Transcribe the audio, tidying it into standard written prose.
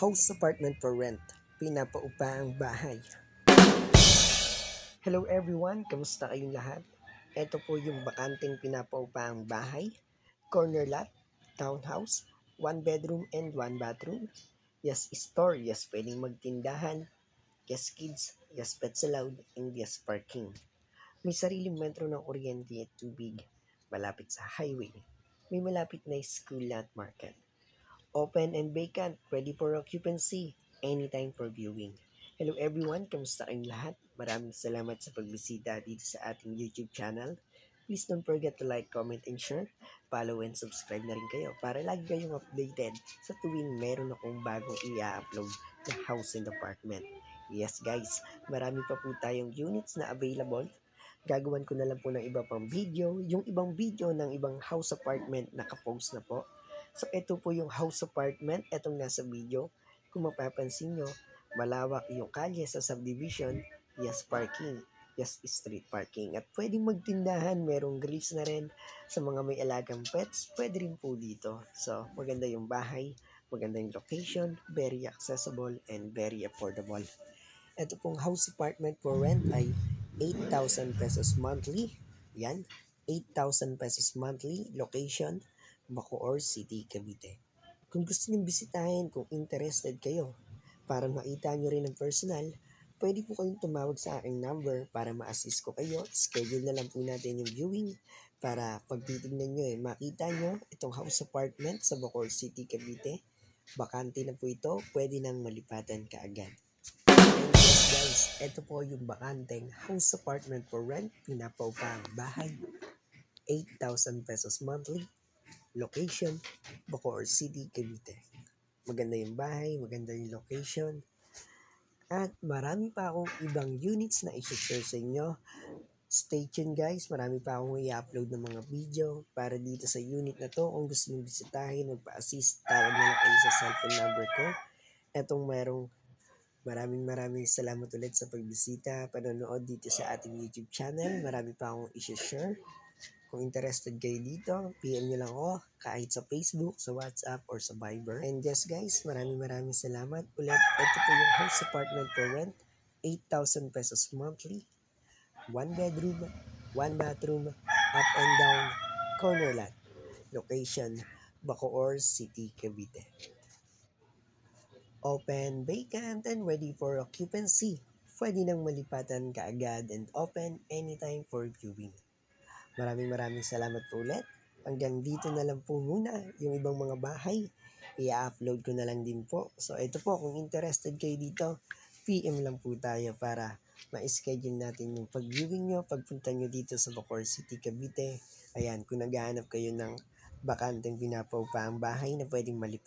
House apartment for rent, pinapaupaang bahay. Hello everyone, kamusta kayong lahat? Ito po yung bakanteng pinapaupaang bahay, corner lot, townhouse, 1 bedroom and 1 bathroom. Yes, store, yes, pwedeng magtindahan, yes, kids, yes, pets allowed, and yes, parking. May sariling metro ng kuryente at tubig, malapit sa highway. May malapit na school at market. Open and vacant, ready for occupancy, anytime for viewing. Hello everyone, kamusta kayong lahat? Maraming salamat sa pagbisita dito sa ating YouTube channel. Please don't forget to like, comment, and share. Follow and subscribe na rin kayo para lagi kayong updated sa tuwing meron akong bagong i-upload na house and apartment. Yes guys, marami pa po tayong units na available. Gagawan ko na lang po ng iba pang video. Yung ibang video ng ibang house apartment nakapost na po. So, ito po yung house apartment. Itong nasa video. Kung mapapansin nyo, malawak yung kalye sa subdivision. Yes, parking. Yes, street parking. At pwedeng magtindahan. Merong grills na rin. Sa mga may alagang pets, pwede rin po dito. So, maganda yung bahay. Maganda yung location. Very accessible and very affordable. Ito pong house apartment for rent ay 8,000 pesos monthly. Yan. 8,000 pesos monthly. Location, Bacoor City, Cavite. Kung gusto niyong bisitahin, kung interested kayo, para makita niyo rin ng personal, pwede po kayong tumawag sa aking number para ma-assist ko kayo. Schedule na lang po natin yung viewing para pag titignan nyo makita nyo itong house apartment sa Bacoor City, Cavite. Bakante na po ito, pwede nang malipatan kaagad. And yes guys, ito po yung bakanteng house apartment for rent, pinapaupang bahay, 8,000 pesos monthly. Location, Bacoor City, Cavite. Maganda yung bahay, maganda yung location. At marami pa akong ibang units na i-share sa inyo. Stay tuned guys, marami pa akong i-upload ng mga video para dito sa unit na to. Kung gusto nyo bisitahin, magpa-assist, tawag na lang kayo sa cellphone number ko. Etong maraming salamat ulit sa pagbisita, panonood dito sa ating YouTube channel. Marami pa akong i-share. Kung interested kayo dito, PM nyo lang ako kahit sa Facebook, sa WhatsApp, or sa Viber. And yes guys, maraming salamat ulit. Ito po yung house apartment for rent, 8,000 pesos monthly, 1 bedroom, 1 bathroom, up and down, corner lot. Location, Bacoor City, Cavite. Open, vacant, and ready for occupancy. Pwede nang malipatan kaagad and open anytime for viewing. Maraming salamat po ulit. Hanggang dito na lang po muna yung ibang mga bahay. I-upload ko na lang din po. So ito po, kung interested kayo dito, PM lang po tayo para ma-schedule natin yung pag-viewing nyo, pagpunta nyo dito sa Bacoor City, Cavite. Ayan, kung naghahanap kayo ng bakanteng pinapaupaang bahay na pwedeng malipatan.